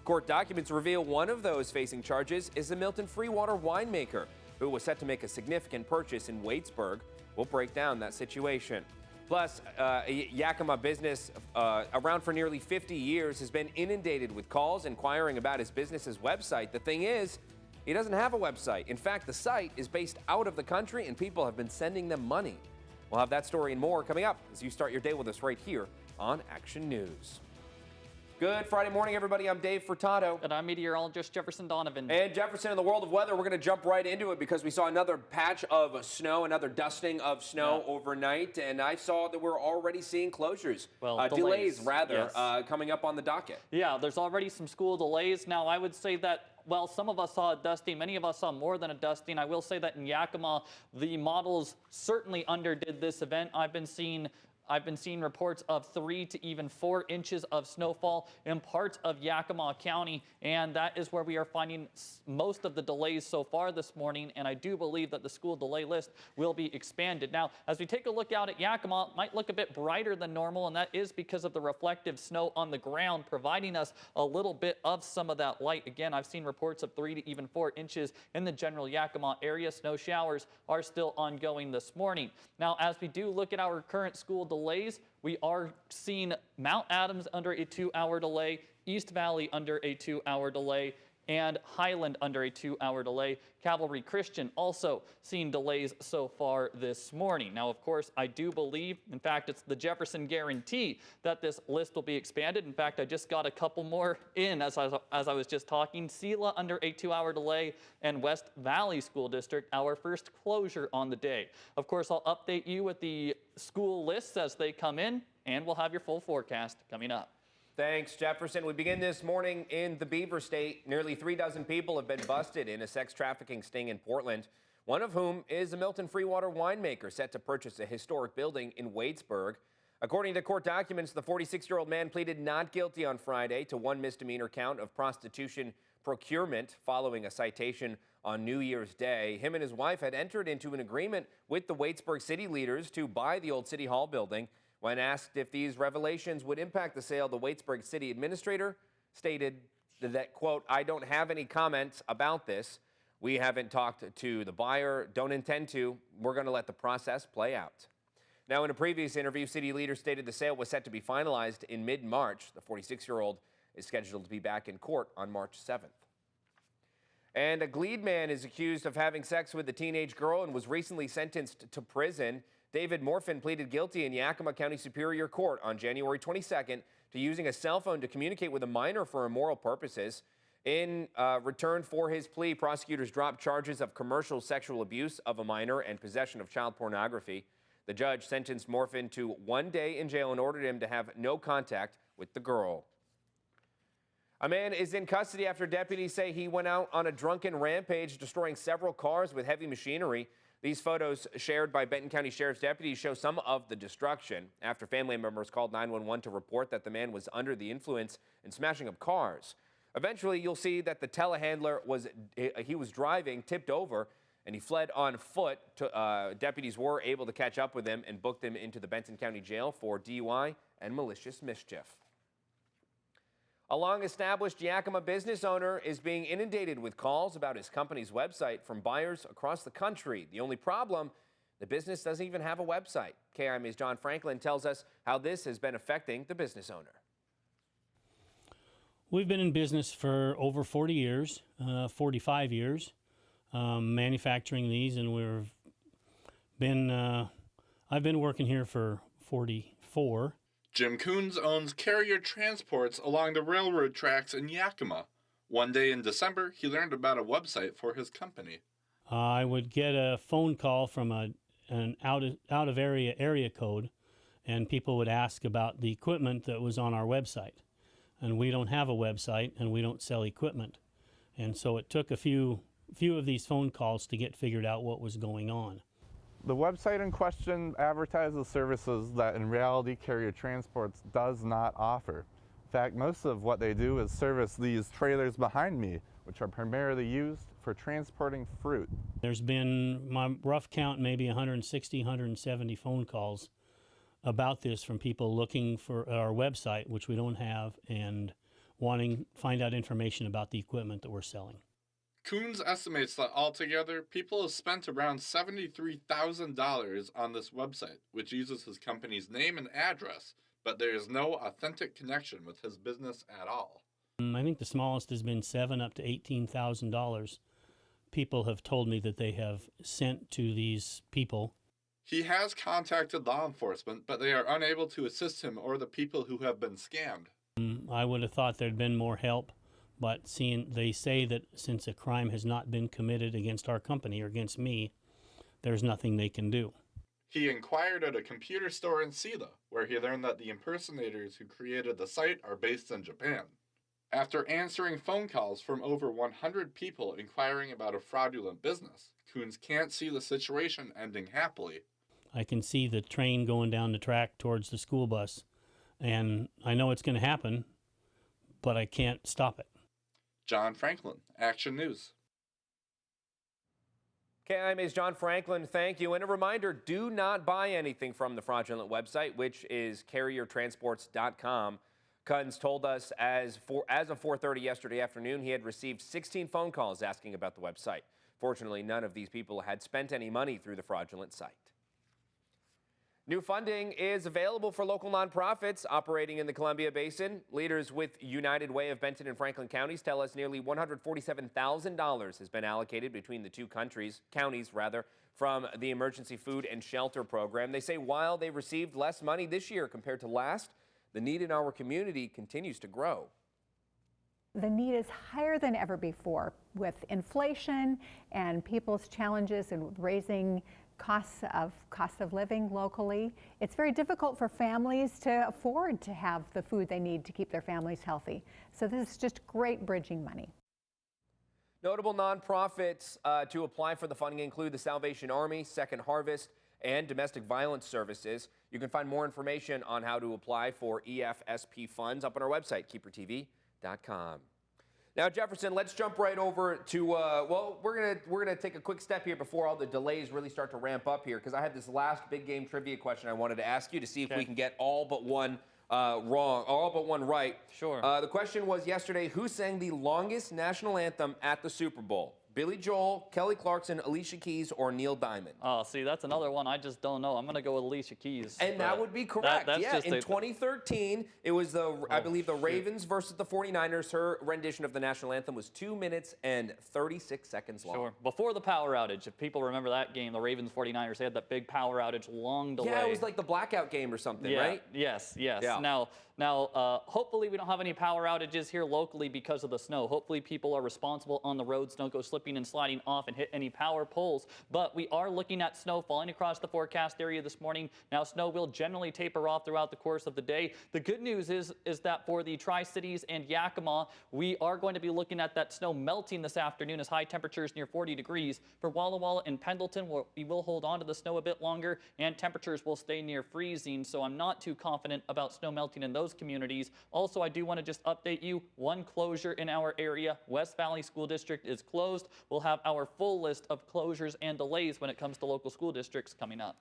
Court documents reveal one of those facing charges is the Milton Freewater winemaker, who was set to make a significant purchase in Waitsburg. We'll break down that situation. Plus, Yakima business, around for nearly 50 years, has been inundated with calls inquiring about his business's website. The thing is, he doesn't have a website. In fact, the site is based out of the country, and people have been sending them money. We'll have that story and more coming up as you start your day with us right here on Action News. Good Friday morning, everybody. I'm Dave Furtado. And I'm meteorologist Jefferson Donovan. And Jefferson, in the world of weather, we're going to jump right into it because we saw another patch of snow, another dusting of snow overnight. And I saw that we're already seeing closures. Well, delays rather, coming up on the docket. Yeah, there's already some school delays. Now, I would say that, well, some of us saw a dusting. Many of us saw more than a dusting. I will say that in Yakima, the models certainly underdid this event. I've been seeing reports of 3 to even 4 inches of snowfall in parts of Yakima County, and that is where we are finding most of the delays so far this morning, and I do believe that the school delay list will be expanded. Now, as we take a look out at Yakima, it might look a bit brighter than normal, and that is because of the reflective snow on the ground, providing us a little bit of some of that light. Again, I've seen reports of 3 to even 4 inches in the general Yakima area. Snow showers are still ongoing this morning. Now, as we do look at our current school delays, we are seeing Mount Adams under a 2-hour delay, East Valley under a 2-hour delay, and Highland under a 2-hour delay. Cavalry Christian also seeing delays so far this morning. Now, of course, I do believe, in fact, it's the Jefferson guarantee that this list will be expanded. In fact, I just got a couple more in as I was just talking. Sela under a 2-hour delay, and West Valley School District, our first closure on the day. Of course, I'll update you with the school lists as they come in, and we'll have your full forecast coming up. Thanks, Jefferson. We begin this morning in the Beaver State. Nearly 36 people have been busted in a sex trafficking sting in Portland, one of whom is a Milton Freewater winemaker set to purchase a historic building in Waitsburg. According to court documents, the 46-year-old man pleaded not guilty on Friday to one misdemeanor count of prostitution procurement following a citation on New Year's Day. Him and his wife had entered into an agreement with the Waitsburg city leaders to buy the old City Hall building. When asked if these revelations would impact the sale, the Waitsburg city administrator stated that, quote, "I don't have any comments about this. We haven't talked to the buyer, don't intend to. We're going to let the process play out." Now, in a previous interview, city leaders stated the sale was set to be finalized in mid-March. The 46-year-old is scheduled to be back in court on March 7th. And a Glebe man is accused of having sex with a teenage girl and was recently sentenced to prison. David Morfin pleaded guilty in Yakima County Superior Court on January 22nd to using a cell phone to communicate with a minor for immoral purposes. In return for his plea, prosecutors dropped charges of commercial sexual abuse of a minor and possession of child pornography. The judge sentenced Morfin to 1 day in jail and ordered him to have no contact with the girl. A man is in custody after deputies say he went out on a drunken rampage, destroying several cars with heavy machinery. These photos shared by Benton County Sheriff's deputies show some of the destruction after family members called 911 to report that the man was under the influence and smashing up cars. Eventually, you'll see that the telehandler was driving, tipped over, and he fled on foot. Deputies were able to catch up with him and booked him into the Benton County Jail for DUI and malicious mischief. A long-established Yakima business owner is being inundated with calls about his company's website from buyers across the country. The only problem, the business doesn't even have a website. KIMA's John Franklin tells us how this has been affecting the business owner. We've been in business for over 40 years, 45 years, manufacturing these, and I've been working here for 44. Jim Coons owns Carrier Transports along the railroad tracks in Yakima. One day in December, he learned about a website for his company. I would get a phone call from an out of area code, and people would ask about the equipment that was on our website. And we don't have a website, and we don't sell equipment. And so it took a few of these phone calls to get figured out what was going on. The website in question advertises services that in reality Carrier Transports does not offer. In fact, most of what they do is service these trailers behind me, which are primarily used for transporting fruit. There's been, my rough count, maybe 160, 170 phone calls about this from people looking for our website, which we don't have, and find out information about the equipment that we're selling. Coons estimates that altogether, people have spent around $73,000 on this website, which uses his company's name and address, but there is no authentic connection with his business at all. I think the smallest has been $7,000 up to $18,000. People have told me that they have sent to these people. He has contacted law enforcement, but they are unable to assist him or the people who have been scammed. I would have thought there'd been more help, but they say that since a crime has not been committed against our company or against me, there's nothing they can do. He inquired at a computer store in Sela, where he learned that the impersonators who created the site are based in Japan. After answering phone calls from over 100 people inquiring about a fraudulent business, Coons can't see the situation ending happily. I can see the train going down the track towards the school bus, and I know it's going to happen, but I can't stop it. John Franklin, Action News. KIMA's John Franklin, thank you. And a reminder, do not buy anything from the fraudulent website, which is carriertransports.com. Cuttons told us as of 4:30 yesterday afternoon, he had received 16 phone calls asking about the website. Fortunately, none of these people had spent any money through the fraudulent site. New funding is available for local nonprofits operating in the Columbia Basin. Leaders with United Way of Benton and Franklin counties tell us nearly $147,000 has been allocated between the two counties, from the Emergency Food and Shelter Program. They say while they received less money this year compared to last, the need in our community continues to grow. The need is higher than ever before with inflation and people's challenges in raising cost of living locally. It's very difficult for families to afford to have the food they need to keep their families healthy. So this is just great bridging money. Notable nonprofits to apply for the funding include the Salvation Army, Second Harvest, and Domestic Violence Services. You can find more information on how to apply for EFSP funds up on our website, KEPRTV.com. Now, Jefferson, let's jump right over to, we're gonna take a quick step here before all the delays really start to ramp up here, because I had this last big game trivia question I wanted to ask you to see if we can get all but one right. Sure. The question was yesterday, who sang the longest national anthem at the Super Bowl? Billy Joel, Kelly Clarkson, Alicia Keys, or Neil Diamond? Oh, see, that's another one I just don't know. I'm going to go with Alicia Keys. And that would be correct. Yeah, in 2013, it was I believe the Ravens versus the 49ers. Her rendition of the national anthem was 2 minutes and 36 seconds long. Sure. Before the power outage, if people remember that game, the Ravens 49ers, they had that big power outage, long delay. Yeah, it was like the blackout game or something, right? Yes. Yeah. Now, hopefully we don't have any power outages here locally because of the snow. Hopefully people are responsible on the roads, don't go slipping and sliding off and hit any power poles. But we are looking at snow falling across the forecast area this morning. Now, snow will generally taper off throughout the course of the day. The good news is that for the Tri-Cities and Yakima, we are going to be looking at that snow melting this afternoon as high temperatures near 40 degrees. For Walla Walla and Pendleton, we will hold on to the snow a bit longer and temperatures will stay near freezing. So I'm not too confident about snow melting in those communities. Also, I do want to just update you, one closure in our area. West Valley School District is closed. We'll have our full list of closures and delays when it comes to local school districts coming up.